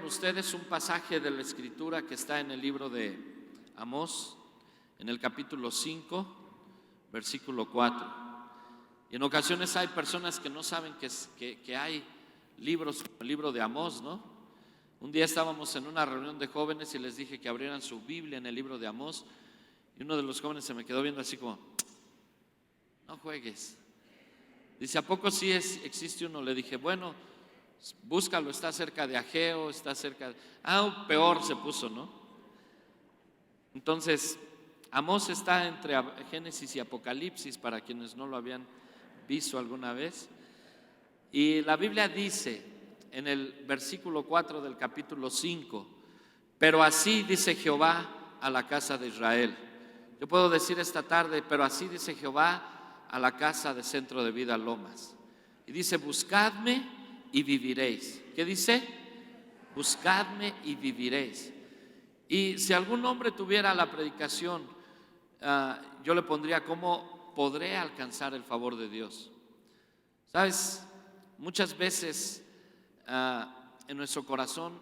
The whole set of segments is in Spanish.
con ustedes un pasaje de la Escritura que está en el libro de Amós, en el capítulo 5, versículo 4. Y en ocasiones hay personas que no saben que hay libros como el libro de Amós, ¿no? Un día estábamos en una reunión de jóvenes y les dije que abrieran su Biblia en el libro de Amós, y uno de los jóvenes se me quedó viendo así como: no juegues. Dice: ¿a poco sí existe uno? Le dije: bueno, búscalo, está cerca de Ageo, está cerca de... peor se puso, ¿no? Entonces, Amós está entre Génesis y Apocalipsis, para quienes no lo habían visto alguna vez. Y la Biblia dice en el versículo 4 del capítulo 5: pero así dice Jehová a la casa de Israel. Yo puedo decir esta tarde: pero así dice Jehová a la casa de Centro de Vida Lomas. Y dice: buscadme y viviréis. ¿Qué dice? Buscadme y viviréis. Y si algún hombre tuviera la predicación, yo le pondría: ¿cómo podré alcanzar el favor de Dios? Sabes, muchas veces en nuestro corazón,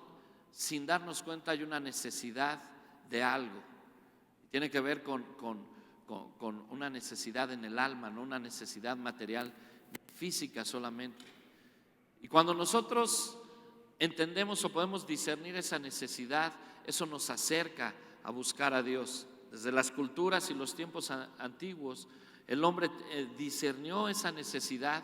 sin darnos cuenta, hay una necesidad de algo. Tiene que ver con una necesidad en el alma, no una necesidad material, física solamente. Y cuando nosotros entendemos o podemos discernir esa necesidad, eso nos acerca a buscar a Dios. Desde las culturas y los tiempos antiguos, el hombre discernió esa necesidad,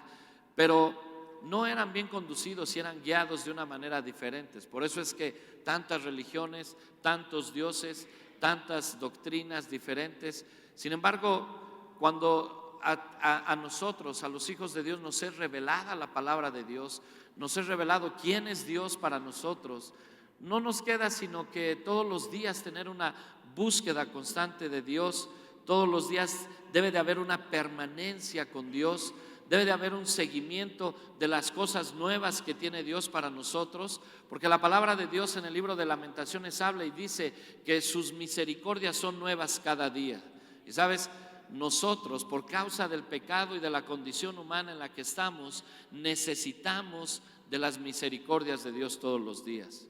pero no eran bien conducidos y eran guiados de una manera diferente. Por eso es que tantas religiones, tantos dioses, tantas doctrinas diferentes. Sin embargo, cuando a nosotros, a los hijos de Dios, nos es revelada la palabra de Dios, nos es revelado quién es Dios para nosotros, no nos queda sino que todos los días tener una búsqueda constante de Dios. Todos los días debe de haber una permanencia con Dios, debe de haber un seguimiento de las cosas nuevas que tiene Dios para nosotros, porque la palabra de Dios en el libro de Lamentaciones habla y dice que sus misericordias son nuevas cada día. Y sabes, nosotros, por causa del pecado y de la condición humana en la que estamos, necesitamos de las misericordias de Dios todos los días.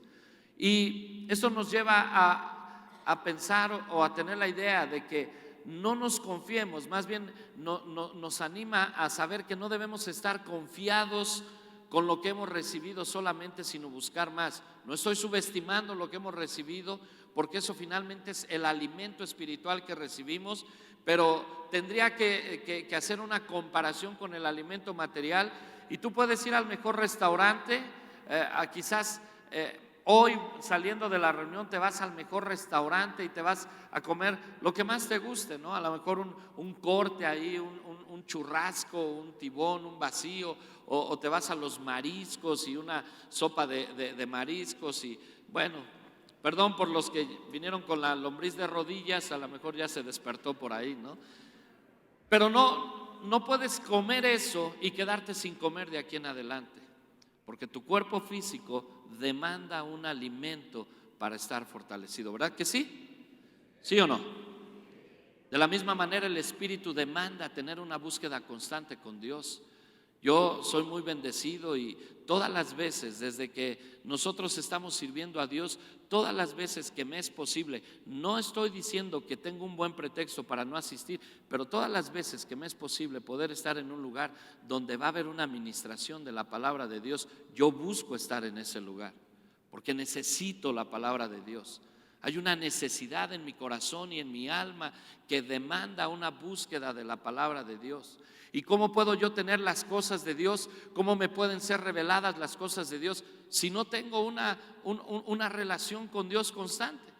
Y esto nos lleva a pensar o a tener la idea de que no nos confiemos, más bien nos anima a saber que no debemos estar confiados con lo que hemos recibido solamente, sino buscar más. No estoy subestimando lo que hemos recibido, porque eso finalmente es el alimento espiritual que recibimos, pero tendría que hacer una comparación con el alimento material. Y tú puedes ir al mejor restaurante, quizás hoy, saliendo de la reunión, te vas al mejor restaurante y te vas a comer lo que más te guste, ¿no? A lo mejor un corte ahí, un churrasco, un tibón, un vacío, o te vas a los mariscos y una sopa de mariscos. Y bueno, perdón por los que vinieron con la lombriz de rodillas, a lo mejor ya se despertó por ahí, ¿no? Pero no puedes comer eso y quedarte sin comer de aquí en adelante, porque tu cuerpo físico demanda un alimento para estar fortalecido, ¿verdad que sí? ¿Sí o no? De la misma manera, el espíritu demanda tener una búsqueda constante con Dios. Yo soy muy bendecido y todas las veces, desde que nosotros estamos sirviendo a Dios, todas las veces que me es posible, no estoy diciendo que tengo un buen pretexto para no asistir, pero todas las veces que me es posible poder estar en un lugar donde va a haber una administración de la palabra de Dios, yo busco estar en ese lugar, porque necesito la palabra de Dios. Hay una necesidad en mi corazón y en mi alma que demanda una búsqueda de la palabra de Dios. ¿Y cómo puedo yo tener las cosas de Dios? ¿Cómo me pueden ser reveladas las cosas de Dios si no tengo una relación con Dios constante?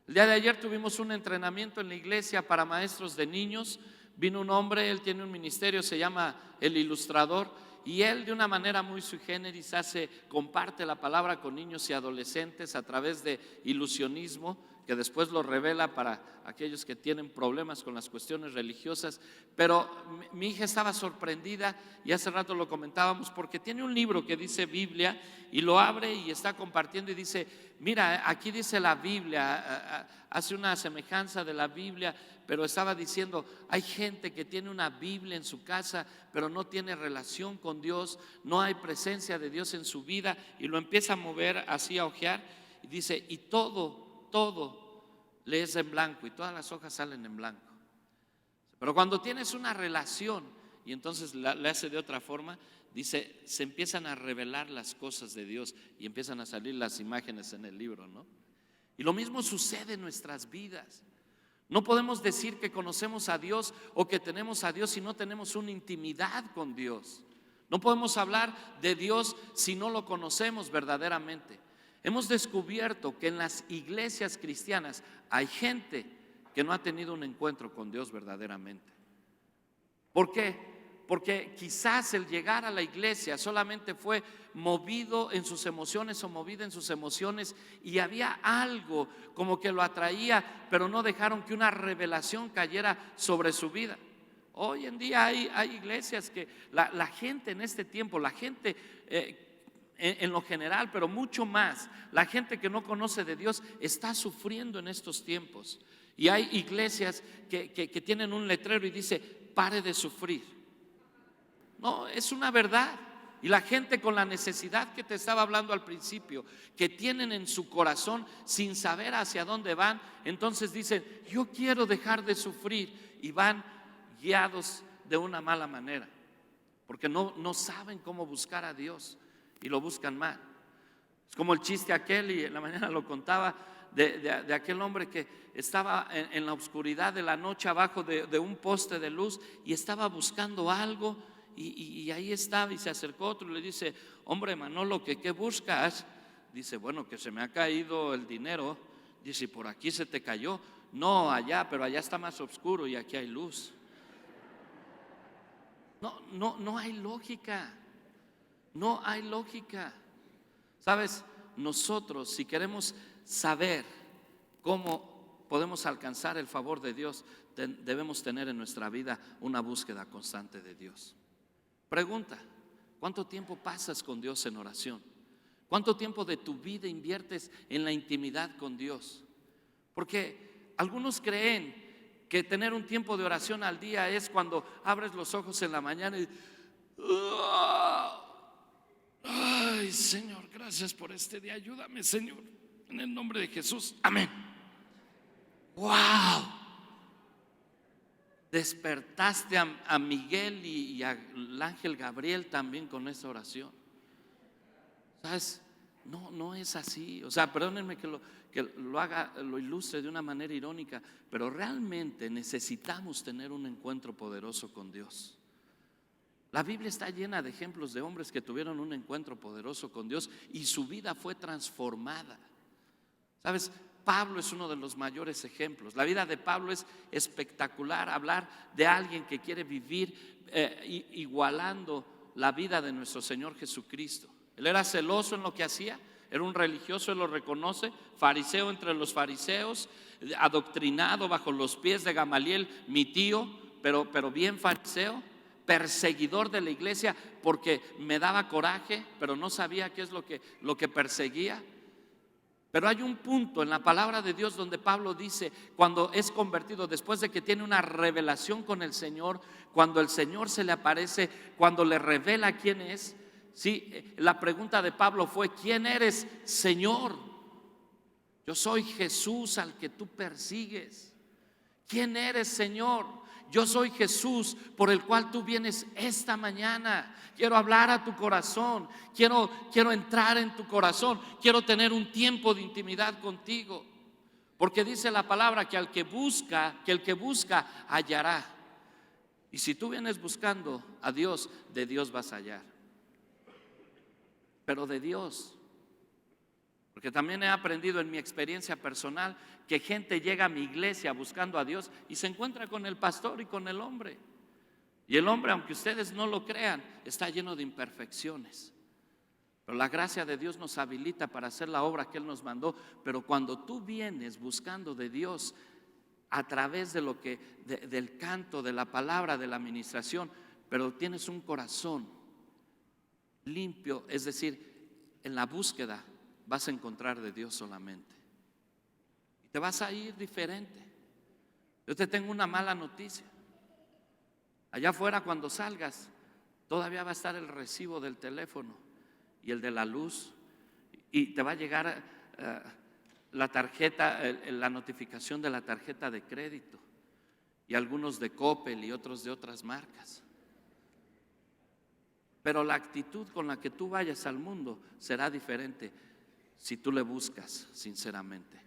El día de ayer tuvimos un entrenamiento en la iglesia para maestros de niños. Vino un hombre, él tiene un ministerio, se llama El Ilustrador, y él, de una manera muy sui generis, comparte la palabra con niños y adolescentes a través de ilusionismo. que después lo revela para aquellos que tienen problemas con las cuestiones religiosas. Pero mi hija estaba sorprendida, y hace rato lo comentábamos, porque tiene un libro que dice Biblia, y lo abre y está compartiendo y dice: mira, aquí dice la Biblia, hace una semejanza de la Biblia, pero estaba diciendo: hay gente que tiene una Biblia en su casa, pero no tiene relación con Dios, no hay presencia de Dios en su vida, y lo empieza a mover así, a hojear, y dice: y todo lees en blanco, y todas las hojas salen en blanco. Pero cuando tienes una relación, y entonces le hace de otra forma, dice, se empiezan a revelar las cosas de Dios y empiezan a salir las imágenes en el libro, ¿no? Y lo mismo sucede en nuestras vidas. No podemos decir que conocemos a Dios o que tenemos a Dios si no tenemos una intimidad con Dios. No podemos hablar de Dios si no lo conocemos verdaderamente. Hemos descubierto que en las iglesias cristianas hay gente que no ha tenido un encuentro con Dios verdaderamente. ¿Por qué? Porque quizás el llegar a la iglesia solamente fue movido en sus emociones o movida en sus emociones, y había algo como que lo atraía, pero no dejaron que una revelación cayera sobre su vida. Hoy en día hay iglesias que la gente en este tiempo, la gente en lo general, pero mucho más, la gente que no conoce de Dios está sufriendo en estos tiempos. Y hay iglesias que tienen un letrero y dice: pare de sufrir. No, es una verdad. Y la gente con la necesidad que te estaba hablando al principio, que tienen en su corazón sin saber hacia dónde van, entonces dicen: yo quiero dejar de sufrir, y van guiados de una mala manera, porque no saben cómo buscar a Dios y lo buscan mal. Es como el chiste aquel, y en la mañana lo contaba, de aquel hombre que estaba en la oscuridad de la noche abajo de un poste de luz y estaba buscando algo, y ahí estaba, y se acercó otro y le dice: hombre Manolo, ¿qué buscas? Dice: bueno, que se me ha caído el dinero. Dice: ¿y por aquí se te cayó? No, allá, pero allá está más oscuro y aquí hay luz. No hay lógica. No hay lógica. ¿Sabes? Nosotros, si queremos saber cómo podemos alcanzar el favor de Dios, debemos tener en nuestra vida una búsqueda constante de Dios. Pregunta: ¿cuánto tiempo pasas con Dios en oración? ¿Cuánto tiempo de tu vida inviertes en la intimidad con Dios? Porque algunos creen que tener un tiempo de oración al día es cuando abres los ojos en la mañana y ay, Señor, gracias por este día, ayúdame, Señor, en el nombre de Jesús, amén. ¡Wow! Despertaste a Miguel y al ángel Gabriel también con esa oración. ¿Sabes? No es así. O sea, perdónenme que lo ilustre de una manera irónica, pero realmente necesitamos tener un encuentro poderoso con Dios. La Biblia está llena de ejemplos de hombres que tuvieron un encuentro poderoso con Dios y su vida fue transformada. ¿Sabes? Pablo es uno de los mayores ejemplos. La vida de Pablo es espectacular. Hablar de alguien que quiere vivir igualando la vida de nuestro Señor Jesucristo. Él era celoso en lo que hacía, era un religioso, él lo reconoce, fariseo entre los fariseos, adoctrinado bajo los pies de Gamaliel, mi tío, pero bien fariseo, perseguidor de la iglesia porque me daba coraje, pero no sabía qué es lo que perseguía. Pero hay un punto en la palabra de Dios donde Pablo dice, cuando es convertido, después de que tiene una revelación con el Señor, cuando el Señor se le aparece, cuando le revela quién es, ¿sí? La pregunta de Pablo fue: ¿quién eres, Señor? Yo soy Jesús al que tú persigues. ¿Quién eres, Señor? Yo soy Jesús por el cual tú vienes esta mañana. Quiero hablar a tu corazón. Quiero entrar en tu corazón. Quiero tener un tiempo de intimidad contigo. Porque dice la palabra que el que busca hallará. Y si tú vienes buscando a Dios, de Dios vas a hallar. Pero de Dios. Porque también he aprendido en mi experiencia personal que gente llega a mi iglesia buscando a Dios y se encuentra con el pastor y con el hombre. Y el hombre, aunque ustedes no lo crean, está lleno de imperfecciones. Pero la gracia de Dios nos habilita para hacer la obra que Él nos mandó. Pero cuando tú vienes buscando de Dios a través de del canto, de la palabra, de la administración, pero tienes un corazón limpio, es decir, en la búsqueda vas a encontrar de Dios solamente. Y te vas a ir diferente. Yo te tengo una mala noticia. Allá afuera, cuando salgas, todavía va a estar el recibo del teléfono y el de la luz, y te va a llegar la tarjeta, la notificación de la tarjeta de crédito, y algunos de Coppel y otros de otras marcas. Pero la actitud con la que tú vayas al mundo será diferente si tú le buscas sinceramente.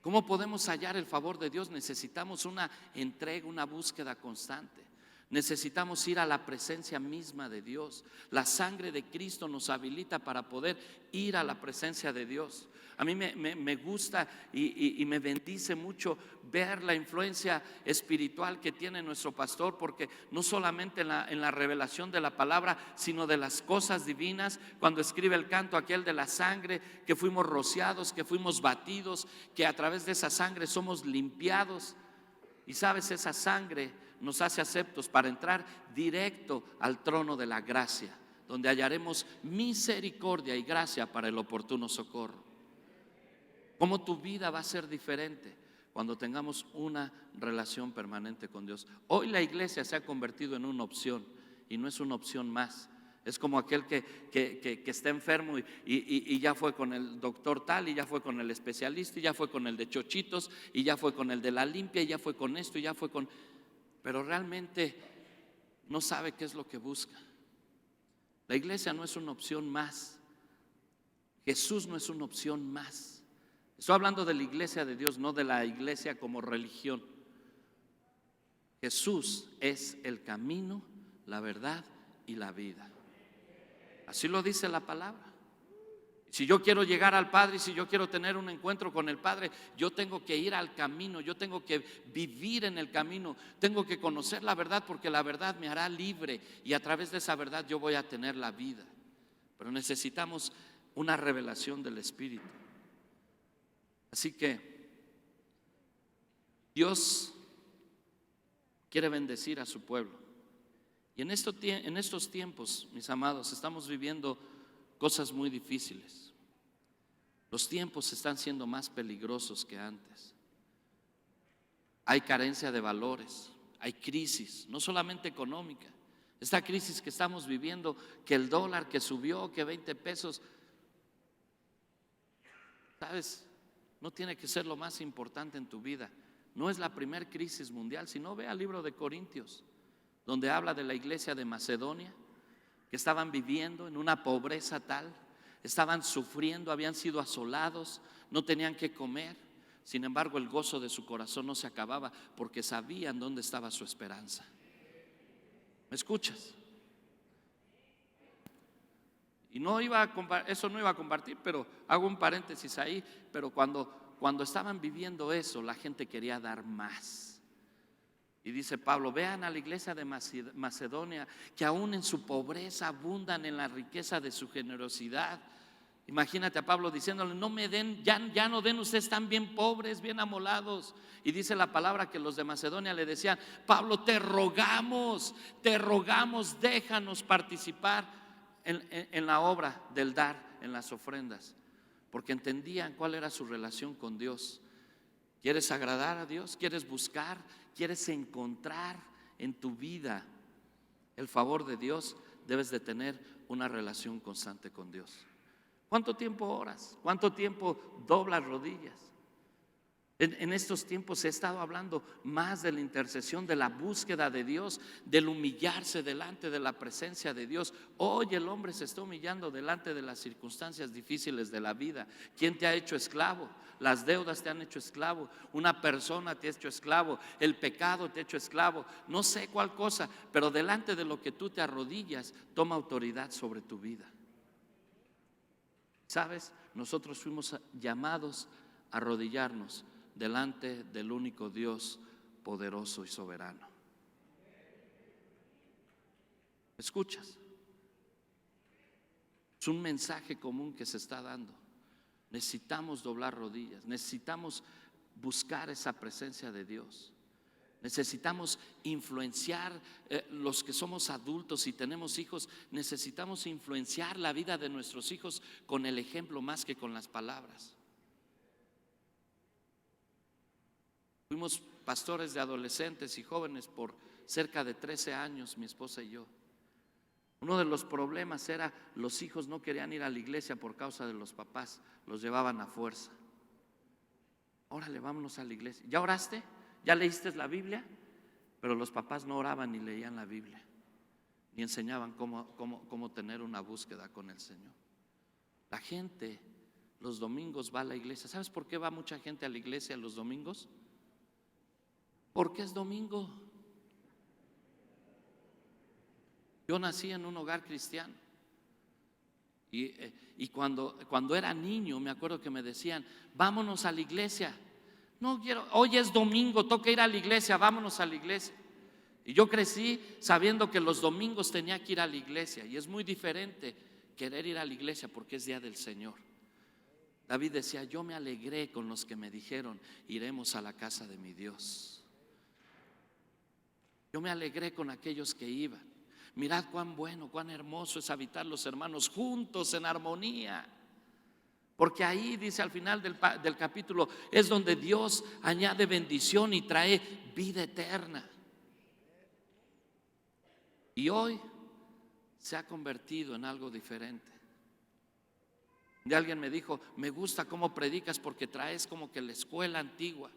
¿Cómo podemos hallar el favor de Dios? Necesitamos una entrega, una búsqueda constante. Necesitamos ir a la presencia misma de Dios. La sangre de Cristo nos habilita para poder ir a la presencia de Dios. A mí me gusta y me bendice mucho ver la influencia espiritual que tiene nuestro pastor, porque no solamente en la revelación de la palabra, sino de las cosas divinas. Cuando escribe el canto aquel de la sangre, que fuimos rociados, que fuimos batidos, que a través de esa sangre somos limpiados. Y sabes, esa sangre nos hace aceptos para entrar directo al trono de la gracia, donde hallaremos misericordia y gracia para el oportuno socorro. ¿Cómo tu vida va a ser diferente cuando tengamos una relación permanente con Dios? Hoy la iglesia se ha convertido en una opción, y no es una opción más. Es como aquel que está enfermo y ya fue con el doctor tal, y ya fue con el especialista, y ya fue con el de chochitos, y ya fue con el de la limpia, y ya fue con esto, y ya fue con... Pero realmente no sabe qué es lo que busca. La iglesia no es una opción más. Jesús no es una opción más. Estoy hablando de la iglesia de Dios, no de la iglesia como religión. Jesús es el camino, la verdad y la vida. Así lo dice la palabra. Si yo quiero llegar al Padre, si yo quiero tener un encuentro con el Padre, yo tengo que ir al camino, yo tengo que vivir en el camino, tengo que conocer la verdad, porque la verdad me hará libre, y a través de esa verdad yo voy a tener la vida. Pero necesitamos una revelación del Espíritu. Así que Dios quiere bendecir a su pueblo. Y en estos tiempos, mis amados, estamos viviendo cosas muy difíciles. Los tiempos están siendo más peligrosos que antes. Hay carencia de valores, hay crisis, no solamente económica. Esta crisis que estamos viviendo, que el dólar que subió, que 20 pesos, ¿sabes? No tiene que ser lo más importante en tu vida. No es la primera crisis mundial, sino ve al libro de Corintios, donde habla de la iglesia de Macedonia, que estaban viviendo en una pobreza tal, estaban sufriendo, habían sido asolados, no tenían que comer. Sin embargo, el gozo de su corazón no se acababa, porque sabían dónde estaba su esperanza. ¿Me escuchas? Y eso no iba a compartir, pero hago un paréntesis ahí. Pero cuando estaban viviendo eso, la gente quería dar más. Y dice Pablo: vean a la iglesia de Macedonia, que aún en su pobreza abundan en la riqueza de su generosidad. Imagínate a Pablo diciéndole: no me den, ya no den, ustedes están bien pobres, bien amolados. Y dice la palabra que los de Macedonia le decían: Pablo, te rogamos, déjanos participar en la obra del dar, en las ofrendas. Porque entendían cuál era su relación con Dios. ¿Quieres agradar a Dios? ¿Quieres buscar? ¿Quieres encontrar en tu vida el favor de Dios? Debes de tener una relación constante con Dios. ¿Cuánto tiempo oras? ¿Cuánto tiempo doblas rodillas? En estos tiempos he estado hablando más de la intercesión, de la búsqueda de Dios, del humillarse delante de la presencia de Dios. Hoy el hombre se está humillando delante de las circunstancias difíciles de la vida. ¿Quién te ha hecho esclavo? Las deudas te han hecho esclavo, una persona te ha hecho esclavo, el pecado te ha hecho esclavo, no sé cuál cosa, pero delante de lo que tú te arrodillas, toma autoridad sobre tu vida. ¿Sabes? Nosotros fuimos llamados a arrodillarnos delante del único Dios poderoso y soberano. ¿Me escuchas? Es un mensaje común que se está dando. Necesitamos doblar rodillas, necesitamos buscar esa presencia de Dios. Necesitamos influenciar, los que somos adultos y tenemos hijos, necesitamos influenciar la vida de nuestros hijos con el ejemplo más que con las palabras. Fuimos pastores de adolescentes y jóvenes por cerca de 13 años, mi esposa y yo. Uno de los problemas era los hijos no querían ir a la iglesia por causa de los papás, los llevaban a fuerza. Órale, vámonos a la iglesia. ¿Ya oraste? ¿Ya leíste la Biblia? Pero los papás no oraban ni leían la Biblia, ni enseñaban cómo tener una búsqueda con el Señor. La gente los domingos va a la iglesia. ¿Sabes por qué va mucha gente a la iglesia los domingos? Porque es domingo. Yo nací en un hogar cristiano y cuando era niño me acuerdo que me decían, vámonos a la iglesia. No quiero, hoy es domingo, toca ir a la iglesia, vámonos a la iglesia. Y yo crecí sabiendo que los domingos tenía que ir a la iglesia, y es muy diferente querer ir a la iglesia porque es día del Señor. David decía, yo me alegré con los que me dijeron, iremos a la casa de mi Dios. Yo me alegré con aquellos que iban. Mirad cuán bueno, cuán hermoso es habitar los hermanos juntos en armonía. Porque ahí dice al final del capítulo, es donde Dios añade bendición y trae vida eterna. Y hoy se ha convertido en algo diferente. Y alguien me dijo, me gusta cómo predicas porque traes como que la escuela antigua.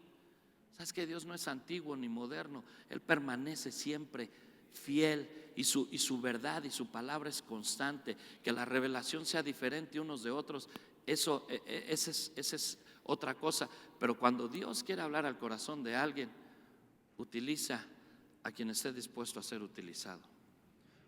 ¿Sabes que Dios no es antiguo ni moderno? Él permanece siempre fiel y su verdad y su palabra es constante. Que la revelación sea diferente unos de otros, esa es otra cosa. Pero cuando Dios quiere hablar al corazón de alguien, utiliza a quien esté dispuesto a ser utilizado.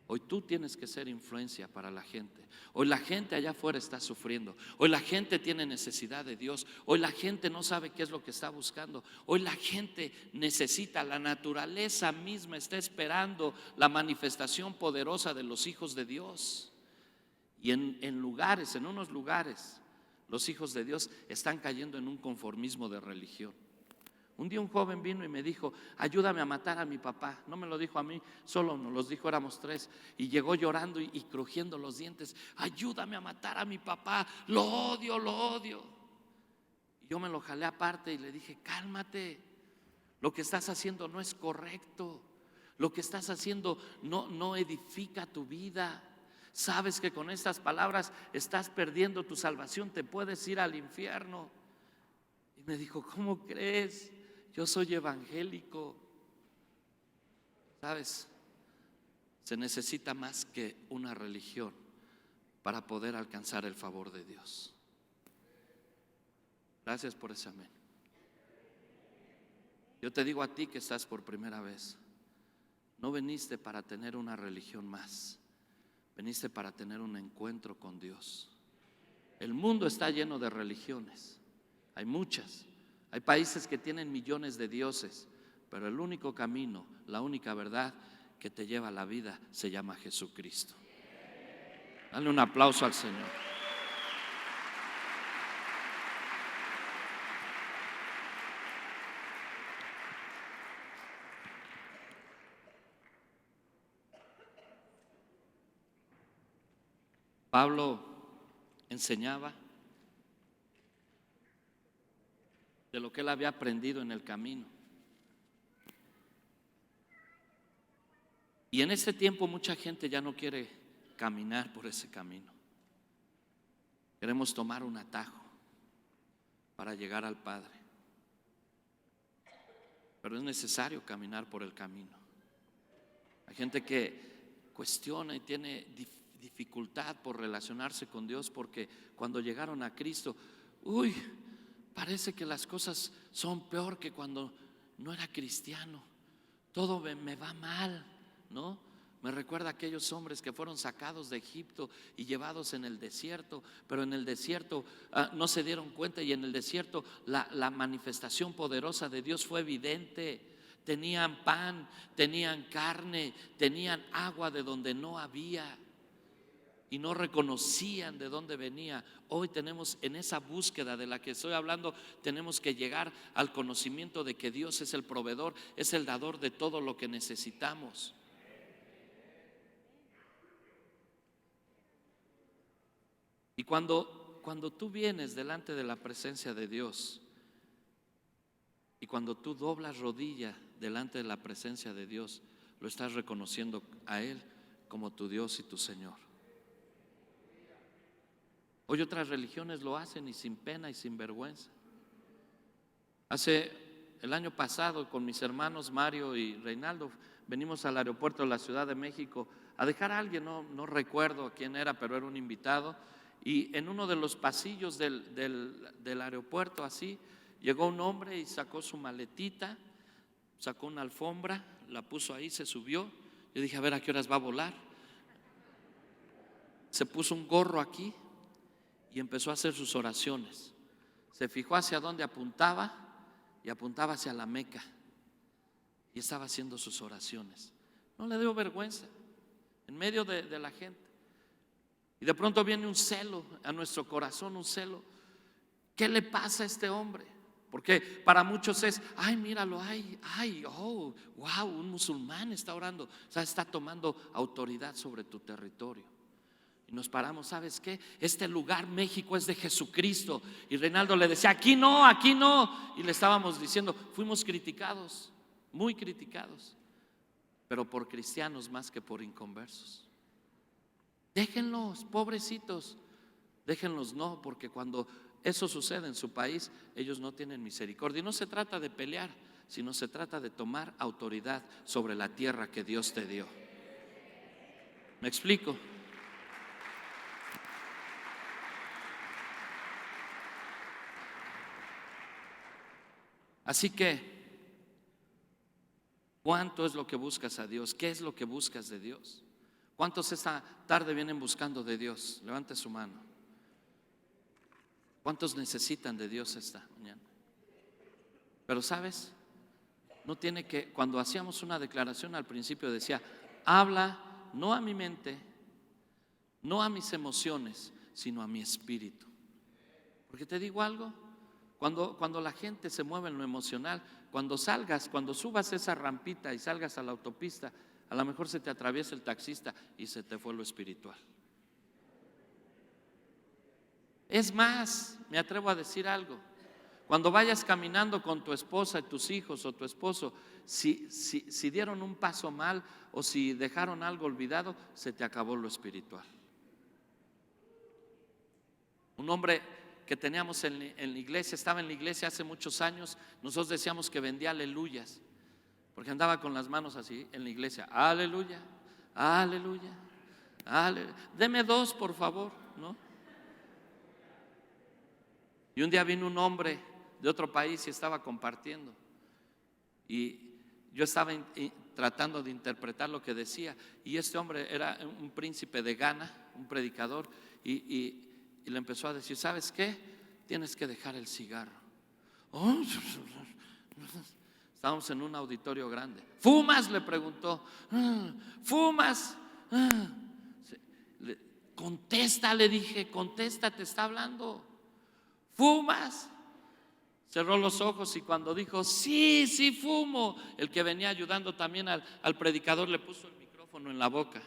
Hoy tú tienes que ser influencia para la gente. Hoy la gente allá afuera está sufriendo. Hoy la gente tiene necesidad de Dios. Hoy la gente no sabe qué es lo que está buscando. Hoy la gente necesita, la naturaleza misma está esperando la manifestación poderosa de los hijos de Dios. Y en unos lugares, los hijos de Dios están cayendo en un conformismo de religión. Un día un joven vino y me dijo, ayúdame a matar a mi papá. No me lo dijo a mí, solo nos los dijo, éramos 3. Y llegó llorando y crujiendo los dientes, ayúdame a matar a mi papá, lo odio, lo odio. Y yo me lo jalé aparte y le dije, cálmate, lo que estás haciendo no es correcto. Lo que estás haciendo no edifica tu vida. Sabes que con estas palabras estás perdiendo tu salvación, te puedes ir al infierno. Y me dijo, ¿cómo crees? Yo soy evangélico. ¿Sabes? Se necesita más que una religión para poder alcanzar el favor de Dios. Gracias por ese amén. Yo te digo a ti que estás por primera vez, no veniste para tener una religión más, veniste para tener un encuentro con Dios. El mundo está lleno de religiones, hay muchas. Hay países que tienen millones de dioses, pero el único camino, la única verdad que te lleva a la vida se llama Jesucristo. Dale un aplauso al Señor. Pablo enseñaba de lo que él había aprendido en el camino. Y en este tiempo mucha gente ya no quiere caminar por ese camino. Queremos tomar un atajo para llegar al Padre. Pero es necesario caminar por el camino. Hay gente que cuestiona y tiene dificultad por relacionarse con Dios porque cuando llegaron a Cristo, parece que las cosas son peor que cuando no era cristiano. Todo me va mal, ¿no? Me recuerda a aquellos hombres que fueron sacados de Egipto y llevados en el desierto, pero en el desierto no se dieron cuenta, y en el desierto la manifestación poderosa de Dios fue evidente. Tenían pan, tenían carne, tenían agua de donde no había. y no reconocían de dónde venía. Hoy tenemos, en esa búsqueda de la que estoy hablando, tenemos que llegar al conocimiento de que Dios es el proveedor, es el dador de todo lo que necesitamos. Y cuando tú vienes delante de la presencia de Dios, y cuando tú doblas rodilla delante de la presencia de Dios, lo estás reconociendo a Él como tu Dios y tu Señor. Hoy otras religiones lo hacen y sin pena y sin vergüenza. El año pasado, con mis hermanos Mario y Reinaldo, venimos al aeropuerto de la Ciudad de México a dejar a alguien, no recuerdo quién era, pero era un invitado. Y en uno de los pasillos del aeropuerto, así, llegó un hombre y sacó su maletita, sacó una alfombra, la puso ahí, se subió. Yo dije, a ver, ¿a qué horas va a volar? Se puso un gorro aquí y empezó a hacer sus oraciones. Se fijó hacia dónde apuntaba y apuntaba hacia la Meca y estaba haciendo sus oraciones. No le dio vergüenza en medio de la gente. Y de pronto viene un celo a nuestro corazón, un celo. ¿Qué le pasa a este hombre? Porque para muchos es, ay, míralo, oh, wow, un musulmán está orando, o sea, está tomando autoridad sobre tu territorio. Y nos paramos, ¿sabes qué? Este lugar, México, es de Jesucristo. Y Reinaldo le decía, aquí no, aquí no. Y le estábamos diciendo, fuimos criticados, muy criticados, pero por cristianos más que por inconversos. Déjenlos, pobrecitos, déjenlos no, porque cuando eso sucede en su país, ellos no tienen misericordia. Y no se trata de pelear, sino se trata de tomar autoridad sobre la tierra que Dios te dio. ¿Me explico? Así que, ¿cuánto es lo que buscas a Dios? ¿Qué es lo que buscas de Dios? ¿Cuántos esta tarde vienen buscando de Dios? Levante su mano. ¿Cuántos necesitan de Dios esta mañana? Pero ¿sabes? No tiene que, cuando hacíamos una declaración al principio decía, habla no a mi mente, no a mis emociones, sino a mi espíritu. Porque te digo algo, cuando la gente se mueve en lo emocional, cuando subas esa rampita y salgas a la autopista, a lo mejor se te atraviesa el taxista y se te fue lo espiritual. Es más, me atrevo a decir algo. Cuando vayas caminando con tu esposa y tus hijos o tu esposo, si dieron un paso mal o si dejaron algo olvidado, se te acabó lo espiritual. Un hombre que teníamos en la iglesia, estaba en la iglesia hace muchos años, nosotros decíamos que vendía aleluyas, porque andaba con las manos así en la iglesia, aleluya, aleluya, aleluya. Deme 2 por favor, ¿no? Y un día vino un hombre de otro país y estaba compartiendo, y yo estaba tratando de interpretar lo que decía, y este hombre era un príncipe de Ghana, un predicador, y le empezó a decir, ¿sabes qué? Tienes que dejar el cigarro. Estábamos en un auditorio grande. ¿Fumas? Le preguntó. ¿Fumas? Contesta, le dije, contesta, te está hablando. ¿Fumas? Cerró los ojos y cuando dijo, sí fumo, el que venía ayudando también al predicador le puso el micrófono en la boca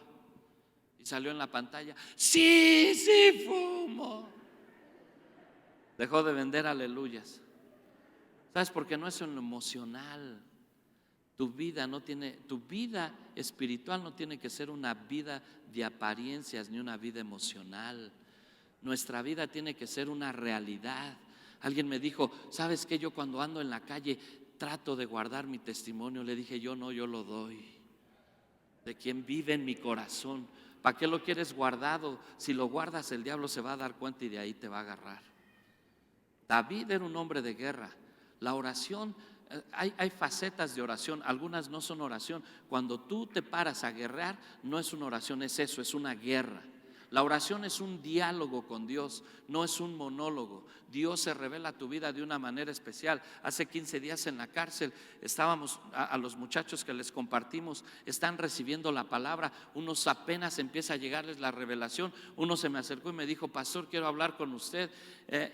y salió en la pantalla, sí fumo. Dejó de vender aleluyas. ¿Sabes? Porque no es en lo emocional. Tu vida espiritual no tiene que ser una vida de apariencias ni una vida emocional. Nuestra vida tiene que ser una realidad. Alguien me dijo, ¿sabes qué? Yo cuando ando en la calle trato de guardar mi testimonio. Le dije, yo no, yo lo doy. De quien vive en mi corazón. ¿Para qué lo quieres guardado? Si lo guardas, el diablo se va a dar cuenta y de ahí te va a agarrar. David era un hombre de guerra. La oración, hay facetas de oración, algunas no son oración. Cuando tú te paras a guerrear, no es una oración, es eso, es una guerra. La oración es un diálogo con Dios, no es un monólogo. Dios se revela a tu vida de una manera especial. Hace 15 días en la cárcel estábamos, a los muchachos que les compartimos, están recibiendo la palabra. Unos apenas empieza a llegarles la revelación. Uno se me acercó y me dijo: pastor, quiero hablar con usted.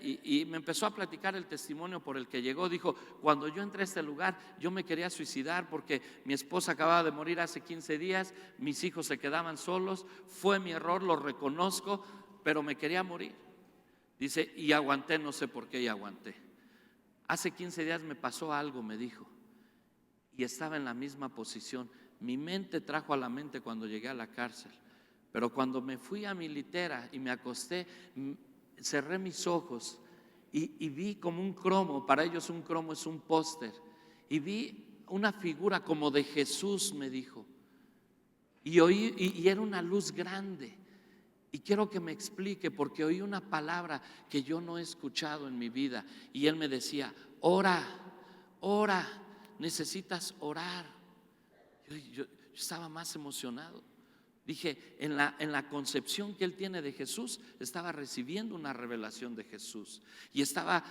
Y me empezó a platicar el testimonio por el que llegó. Dijo: cuando yo entré a este lugar, yo me quería suicidar porque mi esposa acababa de morir hace 15 días, mis hijos se quedaban solos, fue mi error, lo reconozco, pero me quería morir. Dice: y aguanté, no sé por qué, y aguanté. Hace 15 días me pasó algo, me dijo, y estaba en la misma posición. Mi mente trajo a la mente cuando llegué a la cárcel, pero cuando me fui a mi litera y me acosté, cerré mis ojos y vi como un cromo. Para ellos un cromo es un póster, y vi una figura como de Jesús, me dijo, y oí, y era una luz grande. Y quiero que me explique, porque oí una palabra que yo no he escuchado en mi vida. Y él me decía: ora, ora, necesitas orar. Yo estaba más emocionado. Dije, en la concepción que él tiene de Jesús, estaba recibiendo una revelación de Jesús. Y estaba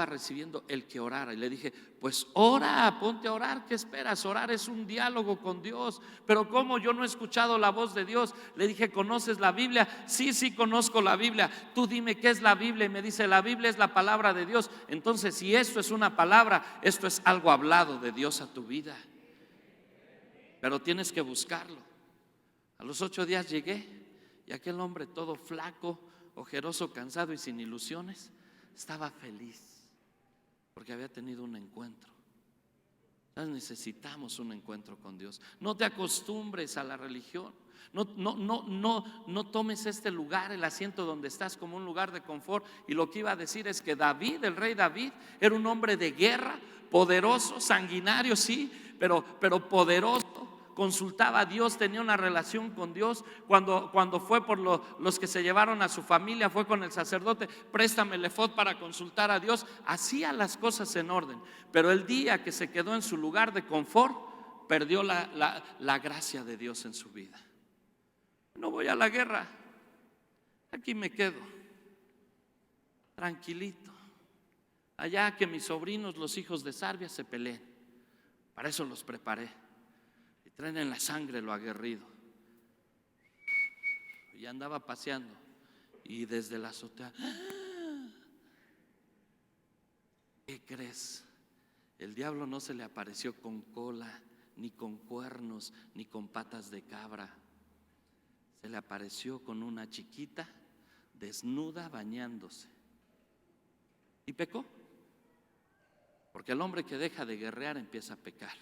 recibiendo el que orara. Y le dije: pues ora, ponte a orar, ¿qué esperas? Orar es un diálogo con Dios. Pero ¿cómo? Yo no he escuchado la voz de Dios. Le dije: ¿conoces la Biblia? Sí, conozco la Biblia. Tú dime qué es la Biblia. Y me dice: la Biblia es la palabra de Dios. Entonces, si esto es una palabra, esto es algo hablado de Dios a tu vida. Pero tienes que buscarlo. A los 8 días llegué, y aquel hombre todo flaco, ojeroso, cansado y sin ilusiones, estaba feliz porque había tenido un encuentro. Necesitamos un encuentro con Dios. No te acostumbres a la religión. No tomes este lugar, el asiento donde estás, como un lugar de confort. Y lo que iba a decir es que David, el rey David, era un hombre de guerra, poderoso, sanguinario, sí, pero poderoso. Consultaba a Dios, tenía una relación con Dios. Cuando fue por los que se llevaron a su familia, fue con el sacerdote: préstame el efod para consultar a Dios. Hacía las cosas en orden. Pero el día que se quedó en su lugar de confort, perdió la gracia de Dios en su vida. No voy a la guerra, aquí me quedo tranquilito, allá que mis sobrinos, los hijos de Sarvia, se peleen. Para eso los preparé. Traen en la sangre lo aguerrido. Y andaba paseando, y desde la azotea: ¿qué crees? El diablo no se le apareció con cola, ni con cuernos, ni con patas de cabra. Se le apareció con una chiquita desnuda bañándose. Y pecó. Porque el hombre que deja de guerrear empieza a pecar.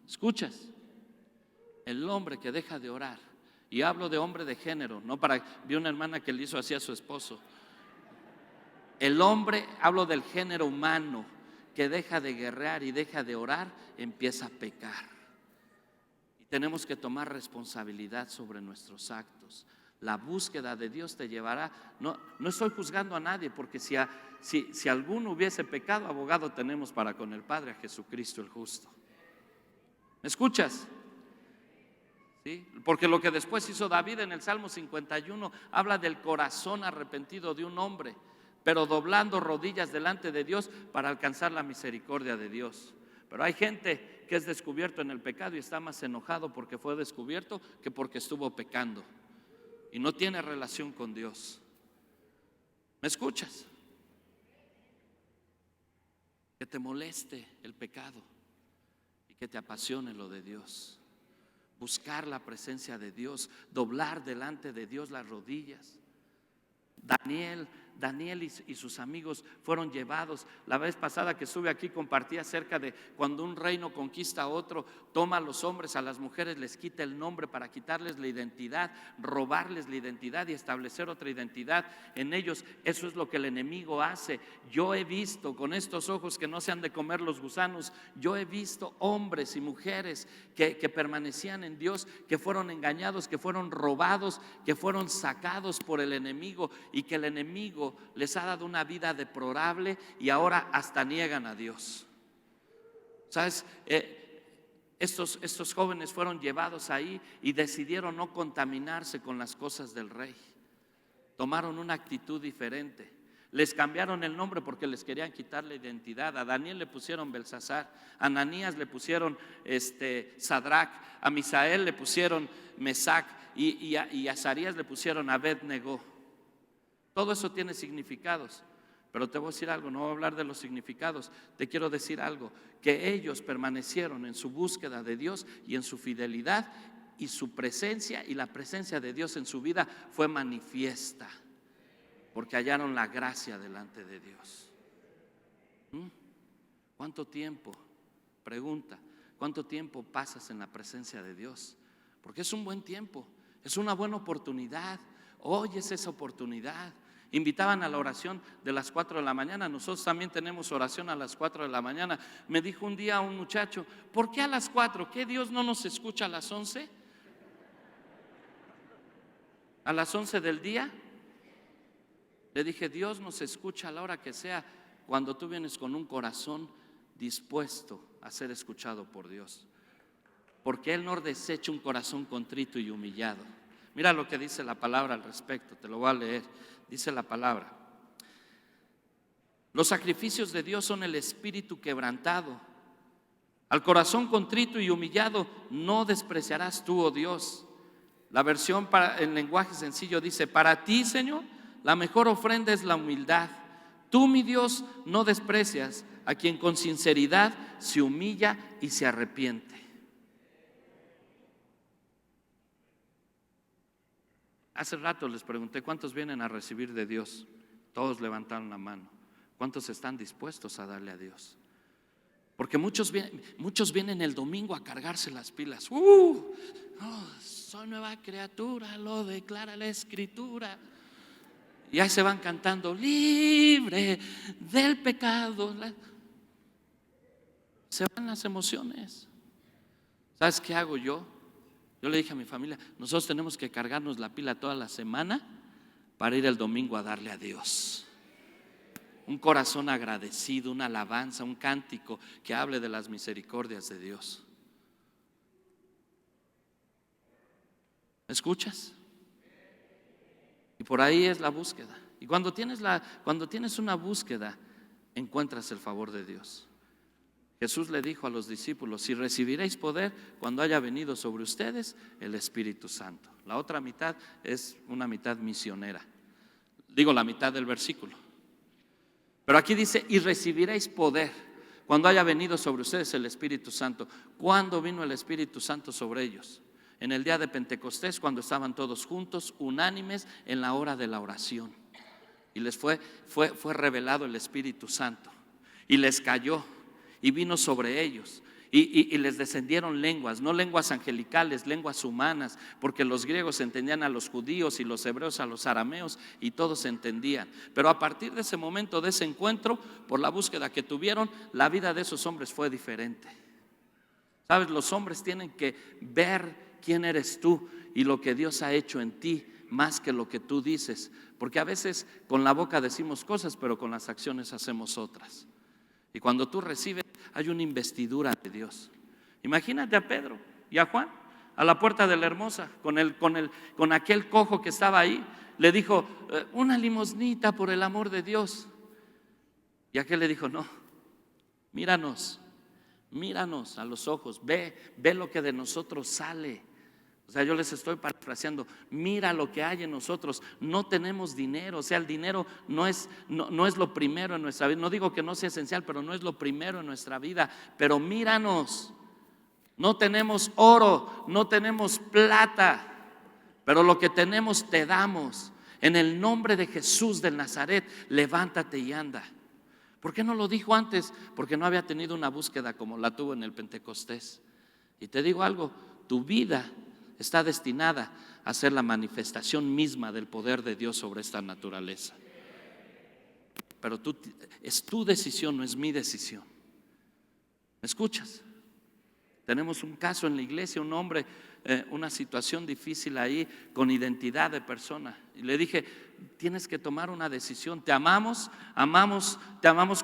¿Escuchas? El hombre que deja de orar, y hablo de hombre de género, no para, vi una hermana que le hizo así a su esposo. El hombre, hablo del género humano, que deja de guerrear y deja de orar, empieza a pecar. Y tenemos que tomar responsabilidad sobre nuestros actos. La búsqueda de Dios te llevará. No estoy juzgando a nadie, porque si alguno hubiese pecado, abogado tenemos para con el Padre, a Jesucristo el justo. ¿Me escuchas? ¿Sí? Porque lo que después hizo David en el Salmo 51 habla del corazón arrepentido de un hombre, pero doblando rodillas delante de Dios para alcanzar la misericordia de Dios. Pero hay gente que es descubierto en el pecado y está más enojado porque fue descubierto que porque estuvo pecando, y no tiene relación con Dios. ¿Me escuchas? Que te moleste el pecado, que te apasione lo de Dios. Buscar la presencia de Dios, doblar delante de Dios las rodillas. Daniel y sus amigos fueron llevados. La vez pasada que estuve aquí compartí acerca de cuando un reino conquista a otro, toma a los hombres, a las mujeres les quita el nombre para quitarles la identidad, robarles la identidad y establecer otra identidad en ellos. Eso es lo que el enemigo hace. Yo he visto con estos ojos que no se han de comer los gusanos, yo he visto hombres y mujeres que permanecían en Dios, que fueron engañados, que fueron robados, que fueron sacados por el enemigo, y que el enemigo les ha dado una vida deplorable y ahora hasta niegan a Dios. ¿Sabes? estos jóvenes fueron llevados ahí y decidieron no contaminarse con las cosas del rey. Tomaron una actitud diferente. Les cambiaron el nombre porque les querían quitar la identidad. A Daniel le pusieron Belsasar, a Ananías le pusieron Sadrach, a Misael le pusieron Mesac y a Azarías le pusieron Abed-Negó. Todo eso tiene significados, pero te voy a decir algo, no voy a hablar de los significados. Te quiero decir algo, que ellos permanecieron en su búsqueda de Dios y en su fidelidad, y su presencia y la presencia de Dios en su vida fue manifiesta, porque hallaron la gracia delante de Dios. ¿Cuánto tiempo? Pregunta, ¿cuánto tiempo pasas en la presencia de Dios? Porque es un buen tiempo, es una buena oportunidad. Hoy es esa oportunidad. Invitaban a la oración de las 4 de la mañana. Nosotros también tenemos oración a las 4 de la mañana. Me dijo un día un muchacho, ¿por qué a las 4? ¿Qué Dios no nos escucha a las 11? ¿A las 11 del día? Le dije, Dios nos escucha a la hora que sea, cuando tú vienes con un corazón dispuesto a ser escuchado por Dios. Porque Él no desecha un corazón contrito y humillado. Mira lo que dice la palabra al respecto, te lo voy a leer. Dice la palabra: los sacrificios de Dios son el espíritu quebrantado. Al corazón contrito y humillado no despreciarás tú, oh Dios. La versión en lenguaje sencillo dice: para ti, Señor, la mejor ofrenda es la humildad. Tú, mi Dios, no desprecias a quien con sinceridad se humilla y se arrepiente. Hace rato les pregunté, ¿cuántos vienen a recibir de Dios? Todos levantaron la mano. ¿Cuántos están dispuestos a darle a Dios? Porque muchos vienen el domingo a cargarse las pilas. Soy nueva criatura, lo declara la Escritura. Y ahí se van cantando, libre del pecado. Se van las emociones. ¿Sabes qué hago yo? Yo le dije a mi familia, nosotros tenemos que cargarnos la pila toda la semana para ir el domingo a darle a Dios. Un corazón agradecido, una alabanza, un cántico que hable de las misericordias de Dios. ¿Me escuchas? Y por ahí es la búsqueda. Y cuando tienes una búsqueda, encuentras el favor de Dios. Jesús le dijo a los discípulos: si recibiréis poder cuando haya venido sobre ustedes el Espíritu Santo. La otra mitad es una mitad misionera. Digo la mitad del versículo. Pero aquí dice: y recibiréis poder cuando haya venido sobre ustedes el Espíritu Santo. ¿Cuándo vino el Espíritu Santo sobre ellos? En el día de Pentecostés, cuando estaban todos juntos, unánimes en la hora de la oración. Y les fue revelado el Espíritu Santo. Y les cayó y vino sobre ellos. Y les descendieron lenguas, no lenguas angelicales, lenguas humanas, porque los griegos entendían a los judíos y los hebreos a los arameos, y todos se entendían. Pero a partir de ese momento, de ese encuentro, por la búsqueda que tuvieron, la vida de esos hombres fue diferente. ¿Sabes? Los hombres tienen que ver quién eres tú y lo que Dios ha hecho en ti, más que lo que tú dices. Porque a veces con la boca decimos cosas, pero con las acciones hacemos otras. Y cuando tú recibes, hay una investidura de Dios. Imagínate a Pedro y a Juan a la puerta de la Hermosa con aquel cojo que estaba ahí. Le dijo: una limosnita por el amor de Dios. Y aquel le dijo: no, míranos a los ojos, ve lo que de nosotros sale. O sea, yo les estoy parafraseando, mira lo que hay en nosotros. No tenemos dinero, o sea, el dinero no es lo primero en nuestra vida. No digo que no sea esencial, pero no es lo primero en nuestra vida. Pero míranos, no tenemos oro, no tenemos plata, pero lo que tenemos te damos. En el nombre de Jesús de Nazaret, levántate y anda. ¿Por qué no lo dijo antes? Porque no había tenido una búsqueda como la tuvo en el Pentecostés. Y te digo algo, tu vida está destinada a ser la manifestación misma del poder de Dios sobre esta naturaleza. Pero es tu decisión, no es mi decisión. ¿Me escuchas? Tenemos un caso en la iglesia, un hombre, una situación difícil ahí con identidad de persona. Y le dije: tienes que tomar una decisión. Te amamos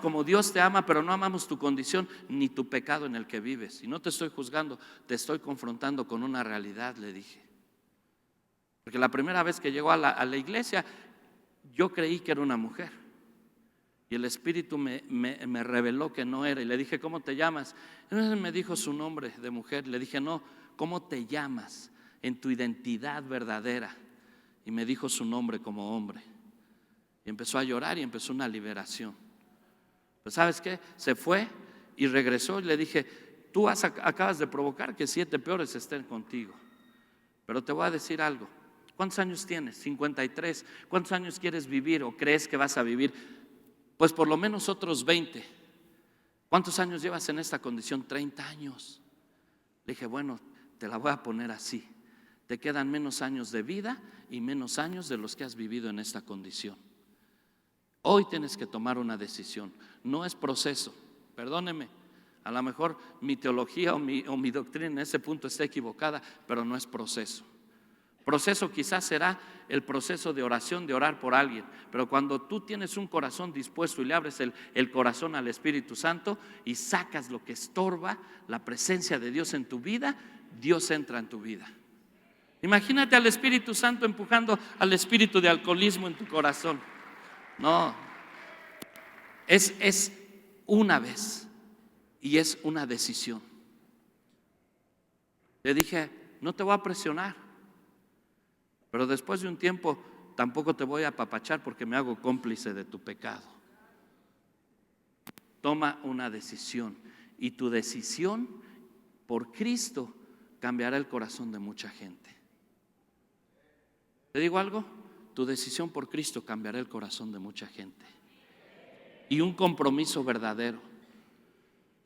como Dios te ama, pero no amamos tu condición ni tu pecado en el que vives. Y no te estoy juzgando, te estoy confrontando con una realidad, le dije. Porque la primera vez que llegó a la iglesia, yo creí que era una mujer. Y el Espíritu me reveló que no era. Y le dije, ¿cómo te llamas? Me dijo su nombre de mujer. Le dije, no, ¿cómo te llamas en tu identidad verdadera? Y me dijo su nombre como hombre. Y empezó a llorar y empezó una liberación. Pues ¿sabes qué? Se fue y regresó y le dije, tú acabas de provocar que 7 peores estén contigo. Pero te voy a decir algo. ¿Cuántos años tienes? 53. ¿Cuántos años quieres vivir o crees que vas a vivir? Pues por lo menos otros 20. ¿Cuántos años llevas en esta condición? 30 años. Le dije, bueno, te la voy a poner así. Te quedan menos años de vida y menos años de los que has vivido en esta condición. Hoy tienes que tomar una decisión. No es proceso. Perdóneme, a lo mejor mi teología o mi doctrina en ese punto está equivocada, pero no es proceso. Proceso quizás será el proceso de oración, de orar por alguien, pero cuando tú tienes un corazón dispuesto y le abres el corazón al Espíritu Santo y sacas lo que estorba la presencia de Dios en tu vida, Dios entra en tu vida. Imagínate al Espíritu Santo empujando al espíritu de alcoholismo en tu corazón. No, es una vez y es una decisión. Le dije, no te voy a presionar. Pero después de un tiempo tampoco te voy a apapachar porque me hago cómplice de tu pecado. Toma una decisión y tu decisión por Cristo cambiará el corazón de mucha gente. ¿Te digo algo? Tu decisión por Cristo cambiará el corazón de mucha gente. Y un compromiso verdadero.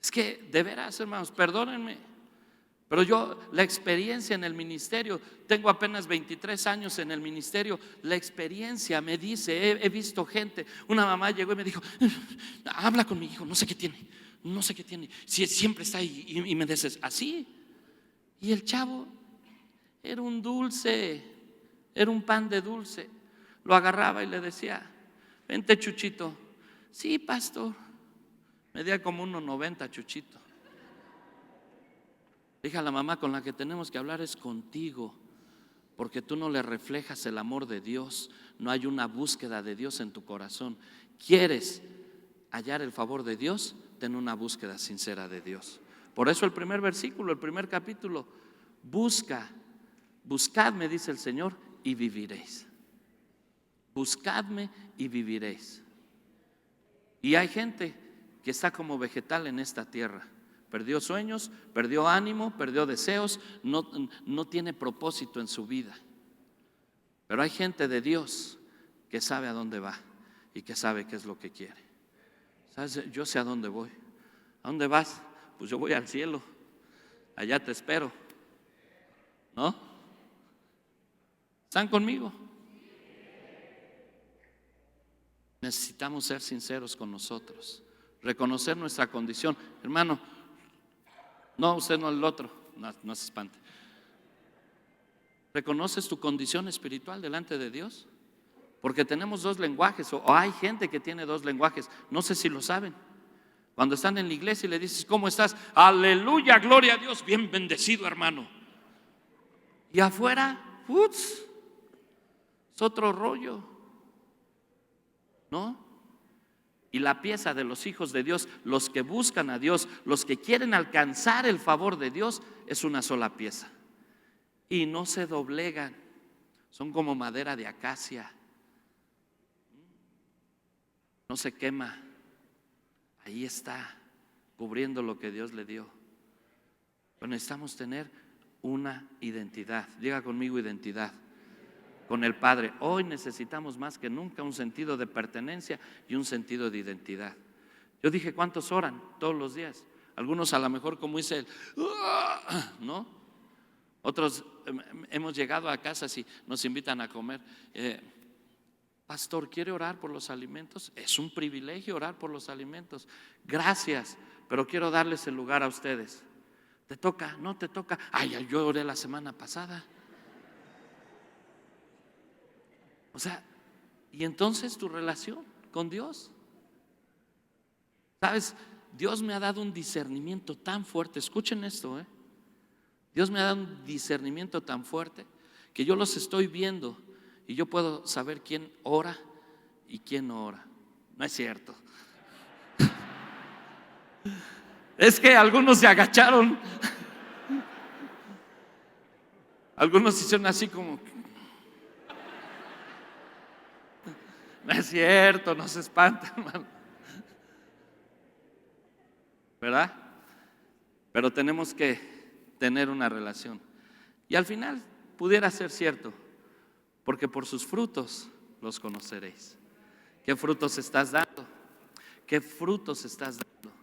Es que de veras, hermanos, perdónenme. Pero yo, la experiencia en el ministerio, tengo apenas 23 años en el ministerio, la experiencia me dice, he visto gente, una mamá llegó y me dijo, habla con mi hijo, no sé qué tiene, si siempre está ahí, y me dices, así. Y el chavo era un dulce, era un pan de dulce, lo agarraba y le decía, vente Chuchito, sí pastor, medía como 1.90 Chuchito. Dije a la mamá, con la que tenemos que hablar es contigo, porque tú no le reflejas el amor de Dios, no hay una búsqueda de Dios en tu corazón. ¿Quieres hallar el favor de Dios? Ten una búsqueda sincera de Dios. Por eso el primer versículo, el primer capítulo, buscadme, dice el Señor, y viviréis. Buscadme y viviréis. Y hay gente que está como vegetal en esta tierra. Perdió sueños, perdió ánimo, perdió deseos, no tiene propósito en su vida. Pero hay gente de Dios que sabe a dónde va y que sabe qué es lo que quiere. ¿Sabes? Yo sé a dónde voy. ¿A dónde vas? Pues yo voy al cielo. Allá te espero. ¿No? ¿Están conmigo? Necesitamos ser sinceros con nosotros, reconocer nuestra condición. Hermano, no, usted no, el otro, no se espante. ¿Reconoces tu condición espiritual delante de Dios? Porque tenemos 2 lenguajes, o hay gente que tiene 2 lenguajes, no sé si lo saben. Cuando están en la iglesia y le dices, ¿cómo estás? Aleluya, gloria a Dios, bien bendecido hermano. Y afuera, es otro rollo, ¿no? Y la pieza de los hijos de Dios, los que buscan a Dios, los que quieren alcanzar el favor de Dios, es una sola pieza. Y no se doblegan, son como madera de acacia. No se quema, ahí está, cubriendo lo que Dios le dio. Pero necesitamos tener una identidad. Diga conmigo identidad. Con el Padre. Hoy necesitamos más que nunca un sentido de pertenencia y un sentido de identidad. Yo dije, ¿cuántos oran todos los días? Algunos a lo mejor como dice el, ¿no? Otros hemos llegado a casas y nos invitan a comer. Pastor, ¿quiere orar por los alimentos? Es un privilegio orar por los alimentos. Gracias, pero quiero darles el lugar a ustedes. ¿Te toca? ¿No te toca? Ay, yo oré la semana pasada. O sea, Y entonces tu relación con Dios. ¿Sabes? Dios me ha dado un discernimiento tan fuerte. Escuchen esto, Dios me ha dado un discernimiento tan fuerte que yo los estoy viendo y yo puedo saber quién ora y quién no ora. No es cierto. Es que algunos se agacharon. Algunos hicieron así como. No es cierto, no se espanten, hermano. ¿Verdad? Pero tenemos que tener una relación. Y al final pudiera ser cierto, porque por sus frutos los conoceréis. ¿Qué frutos estás dando? ¿Qué frutos estás dando?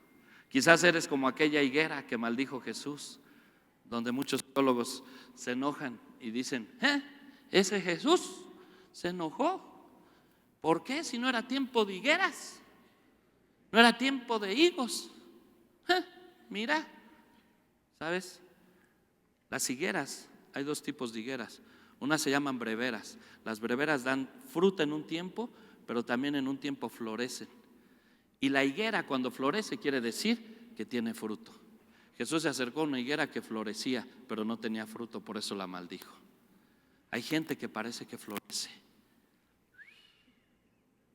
Quizás eres como aquella higuera que maldijo Jesús, donde muchos teólogos se enojan y dicen, ese Jesús se enojó. ¿Por qué? Si no era tiempo de higueras, no era tiempo de higos. Mira, ¿sabes? Las higueras, hay dos tipos de higueras. Unas se llaman breveras. Las breveras dan fruta en un tiempo, pero también en un tiempo florecen. Y la higuera cuando florece quiere decir que tiene fruto. Jesús se acercó a una higuera que florecía, pero no tenía fruto, por eso la maldijo. Hay gente que parece que florece,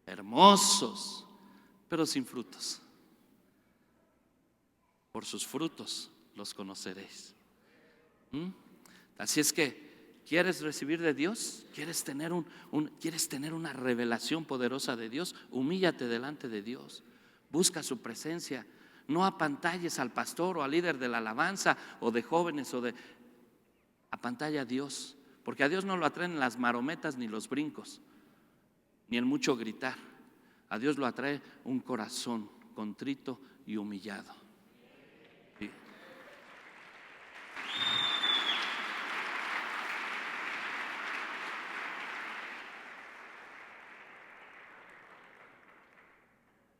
hermosos, pero sin frutos. Por sus frutos los conoceréis. Así es que, ¿quieres recibir de Dios? ¿Quieres tener ¿quieres tener una revelación poderosa de Dios? Humíllate delante de Dios. Busca su presencia. No apantalles al pastor o al líder de la alabanza o de jóvenes apantalla a Dios, porque a Dios no lo atraen las marometas ni los brincos, ni el mucho gritar. A Dios lo atrae un corazón contrito y humillado. ¿Sí?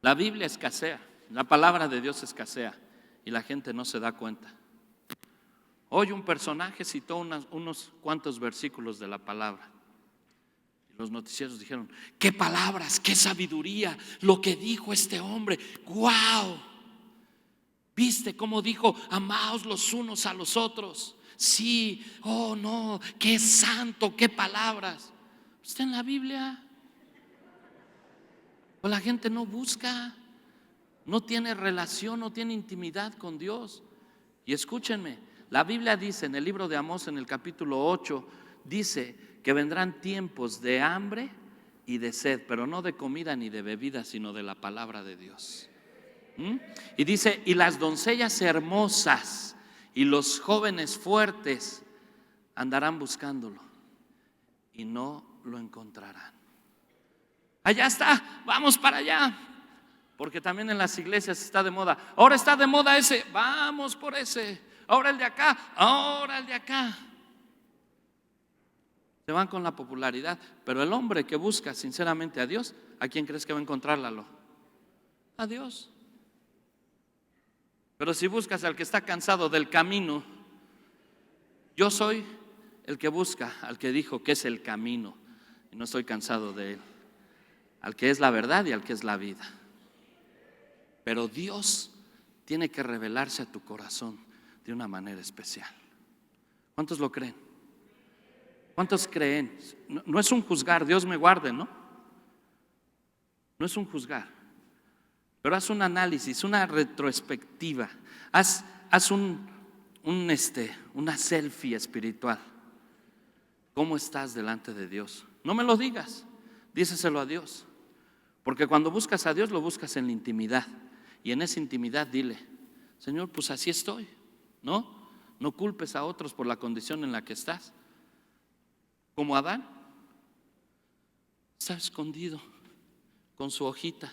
La Biblia escasea, la palabra de Dios escasea y la gente no se da cuenta. Hoy un personaje citó unos cuantos versículos de la palabra. Y los noticieros dijeron, qué palabras, qué sabiduría, lo que dijo este hombre. ¡Guau! ¿Viste cómo dijo, amaos los unos a los otros? Sí, oh no, qué santo, qué palabras. Está en la Biblia. Pues la gente no busca, no tiene relación, no tiene intimidad con Dios. Y escúchenme, la Biblia dice en el libro de Amós, en el capítulo 8, dice que vendrán tiempos de hambre y de sed, pero no de comida ni de bebida, sino de la palabra de Dios. Y dice, y las doncellas hermosas y los jóvenes fuertes andarán buscándolo y no lo encontrarán. Allá está, vamos para allá. Porque también en las iglesias está de moda. Ahora está de moda ese, vamos por ese. Ahora el de acá, ahora el de acá. Se van con la popularidad. Pero el hombre que busca sinceramente a Dios, ¿a quién crees que va a encontrarlo? A Dios. Pero si buscas al que está cansado del camino, yo soy el que busca al que dijo que es el camino. Y no estoy cansado de él. Al que es la verdad y al que es la vida. Pero Dios tiene que revelarse a tu corazón de una manera especial. ¿Cuántos lo creen? ¿Cuántos creen? No es un juzgar, Dios me guarde, ¿no? No es un juzgar. Pero haz un análisis, una retrospectiva. Haz una selfie espiritual. ¿Cómo estás delante de Dios? No me lo digas, díselo a Dios. Porque cuando buscas a Dios lo buscas en la intimidad. Y en esa intimidad dile, Señor, pues así estoy, ¿no? No culpes a otros por la condición en la que estás. Como Adán, está escondido con su hojita.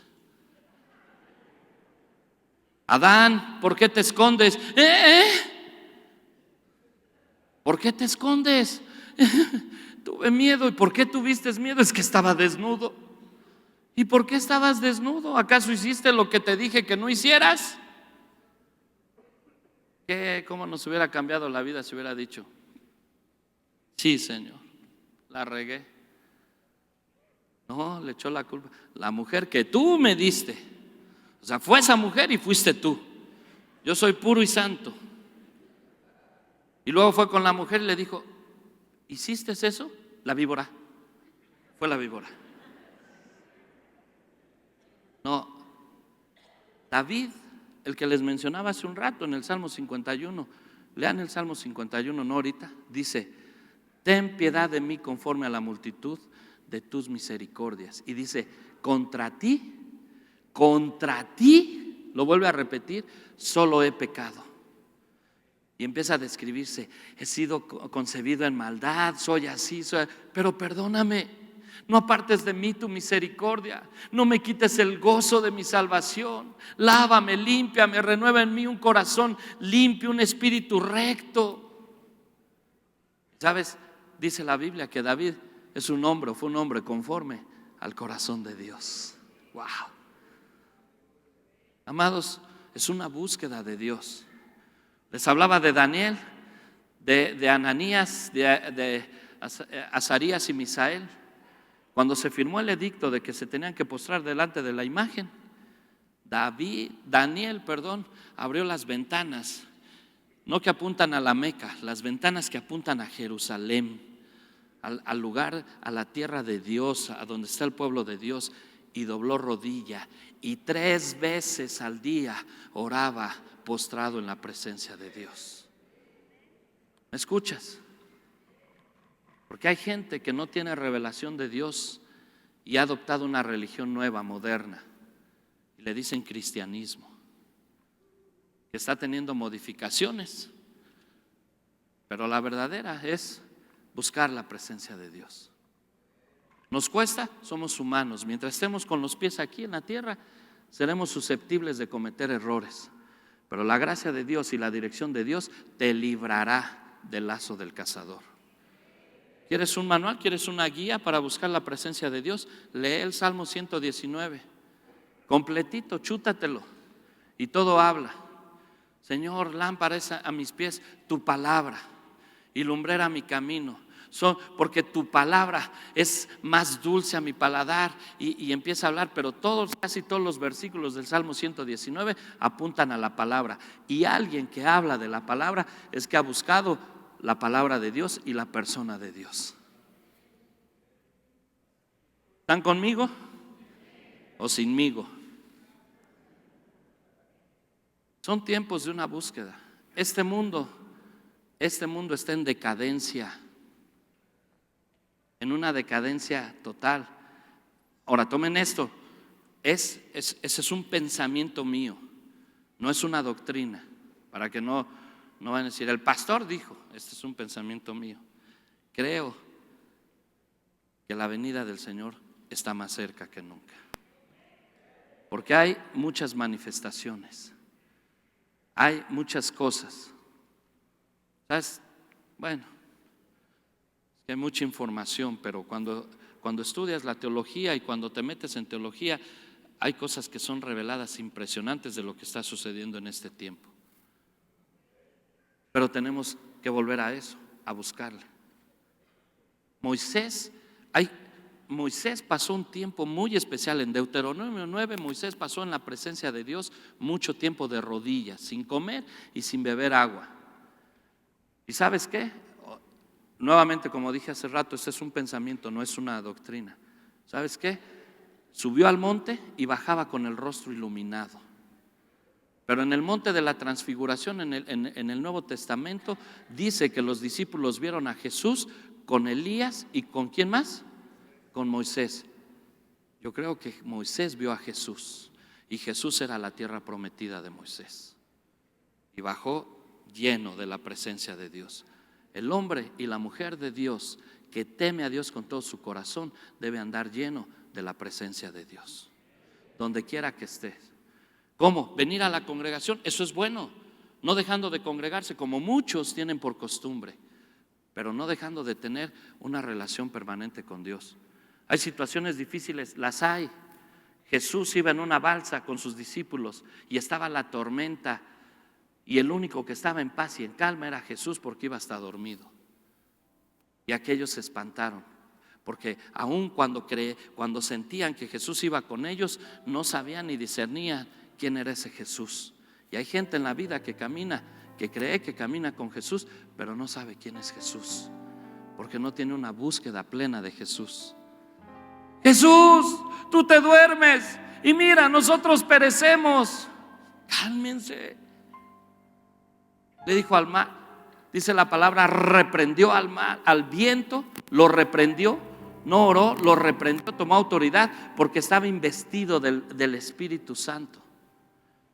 Adán, ¿por qué te escondes? ¿Por qué te escondes? Tuve miedo. ¿Y por qué tuviste miedo? Es que estaba desnudo. ¿Y por qué estabas desnudo? ¿Acaso hiciste lo que te dije que no hicieras? ¿Cómo nos hubiera cambiado la vida si hubiera dicho, sí, Señor, la regué? No, le echó la culpa. La mujer que tú me diste. O sea, fue esa mujer y fuiste tú. Yo soy puro y santo. Y luego fue con la mujer y le dijo, ¿hiciste eso? La víbora. Fue la víbora. No, David, el que les mencionaba hace un rato en el Salmo 51, lean el Salmo 51, no ahorita, dice, ten piedad de mí conforme a la multitud de tus misericordias. Y dice, contra ti, lo vuelve a repetir, solo he pecado. Y empieza a describirse, he sido concebido en maldad, soy así, pero perdóname, no apartes de mí tu misericordia, no me quites el gozo de mi salvación, lávame, límpiame, renueva en mí un corazón limpio, un espíritu recto. ¿Sabes? Dice la Biblia que David fue un hombre conforme al corazón de Dios. Wow. Amados, es una búsqueda de Dios. Les hablaba de Daniel, de Ananías, de Azarías y Misael. Cuando se firmó el edicto de que se tenían que postrar delante de la imagen, Daniel, abrió las ventanas, no que apuntan a la Meca, las ventanas que apuntan a Jerusalén, al lugar, a la tierra de Dios, a donde está el pueblo de Dios, y dobló rodilla, y 3 veces al día oraba postrado en la presencia de Dios. ¿Me escuchas? Porque hay gente que no tiene revelación de Dios y ha adoptado una religión nueva, moderna, y le dicen cristianismo, que está teniendo modificaciones, pero la verdadera es buscar la presencia de Dios. ¿Nos cuesta? Somos humanos. Mientras estemos con los pies aquí en la tierra, seremos susceptibles de cometer errores, pero la gracia de Dios y la dirección de Dios te librará del lazo del cazador. ¿Quieres un manual? ¿Quieres una guía para buscar la presencia de Dios? Lee el Salmo 119, completito, chútatelo, y todo habla. Señor, lámpara es a mis pies tu palabra y lumbrera mi camino. Porque tu palabra es más dulce a mi paladar, y empieza a hablar, pero casi todos los versículos del Salmo 119 apuntan a la palabra, y alguien que habla de la palabra es que ha buscado la palabra de Dios y la persona de Dios. ¿Están conmigo o sinmigo? Son tiempos de una búsqueda. Este mundo está en decadencia, en una decadencia total. Ahora tomen esto, ese es un pensamiento mío, no es una doctrina, para que no van a decir, el pastor dijo. Este es un pensamiento mío. Creo que la venida del Señor está más cerca que nunca, porque hay muchas manifestaciones, hay muchas cosas. ¿Sabes? Bueno, hay mucha información, pero cuando estudias la teología y cuando te metes en teología, hay cosas que son reveladas impresionantes de lo que está sucediendo en este tiempo. Pero tenemos que volver a eso, a buscarle. Moisés pasó un tiempo muy especial. En Deuteronomio 9, Moisés pasó en la presencia de Dios mucho tiempo de rodillas, sin comer y sin beber agua. ¿Y sabes qué? Nuevamente, como dije hace rato, este es un pensamiento, no es una doctrina. ¿Sabes qué? Subió al monte y bajaba con el rostro iluminado. Pero en el monte de la transfiguración, en el Nuevo Testamento, dice que los discípulos vieron a Jesús con Elías y ¿con quién más? Con Moisés. Yo creo que Moisés vio a Jesús, y Jesús era la tierra prometida de Moisés, y bajó lleno de la presencia de Dios. El hombre y la mujer de Dios que teme a Dios con todo su corazón debe andar lleno de la presencia de Dios, donde quiera que estés. ¿Cómo? Venir a la congregación, eso es bueno, no dejando de congregarse como muchos tienen por costumbre, pero no dejando de tener una relación permanente con Dios. Hay situaciones difíciles, las hay. Jesús iba en una balsa con sus discípulos y estaba la tormenta, y el único que estaba en paz y en calma era Jesús, porque iba hasta dormido. Y aquellos se espantaron. Porque aun cuando sentían que Jesús iba con ellos, no sabían ni discernían quién era ese Jesús. Y hay gente en la vida que camina, que cree que camina con Jesús, pero no sabe quién es Jesús, porque no tiene una búsqueda plena de Jesús. Jesús, tú te duermes y mira, nosotros perecemos. Cálmense. Le dijo al mar, dice la palabra, reprendió al mar, al viento, lo reprendió, no oró, lo reprendió, tomó autoridad porque estaba investido del Espíritu Santo.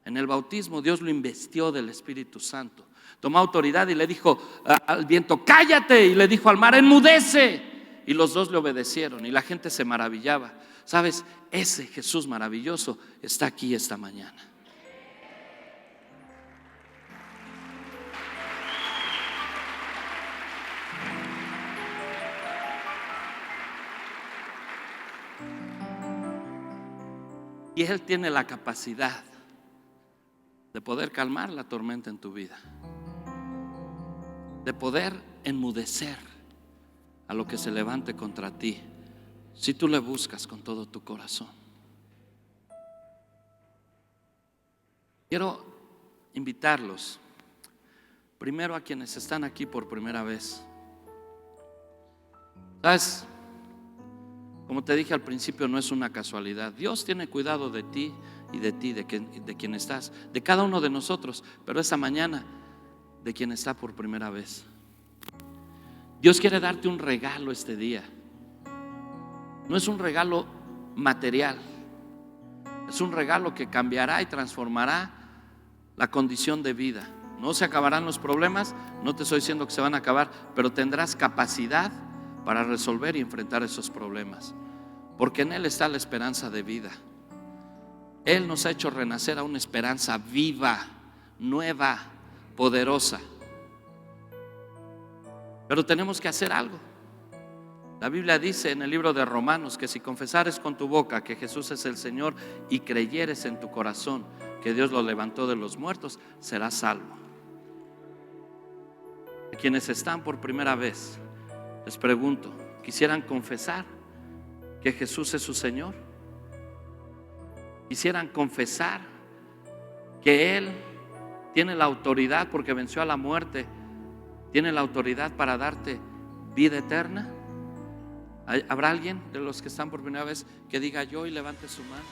En el bautismo Dios lo investió del Espíritu Santo. Tomó autoridad y le dijo al viento, cállate, y le dijo al mar, enmudece. Y los dos le obedecieron y la gente se maravillaba. ¿Sabes? Ese Jesús maravilloso está aquí esta mañana. Y Él tiene la capacidad de poder calmar la tormenta en tu vida, de poder enmudecer a lo que se levante contra ti, si tú le buscas con todo tu corazón. Quiero invitarlos, primero a quienes están aquí por primera vez. ¿Sabes? Como te dije al principio, no es una casualidad. Dios tiene cuidado de ti y de ti, de quien estás, de cada uno de nosotros, pero esta mañana de quien está por primera vez. Dios quiere darte un regalo este día. No es un regalo material, es un regalo que cambiará y transformará la condición de vida. No se acabarán los problemas, no te estoy diciendo que se van a acabar, pero tendrás capacidad para resolver y enfrentar esos problemas, porque en Él está la esperanza de vida. Él nos ha hecho renacer a una esperanza viva, nueva, poderosa. Pero tenemos que hacer algo. La Biblia dice en el libro de Romanos que si confesares con tu boca que Jesús es el Señor y creyeres en tu corazón que Dios lo levantó de los muertos, serás salvo. A quienes están por primera vez, les pregunto, ¿quisieran confesar que Jesús es su Señor? ¿Quisieran confesar que Él tiene la autoridad porque venció a la muerte? ¿Tiene la autoridad para darte vida eterna? ¿Habrá alguien de los que están por primera vez que diga yo y levante su mano?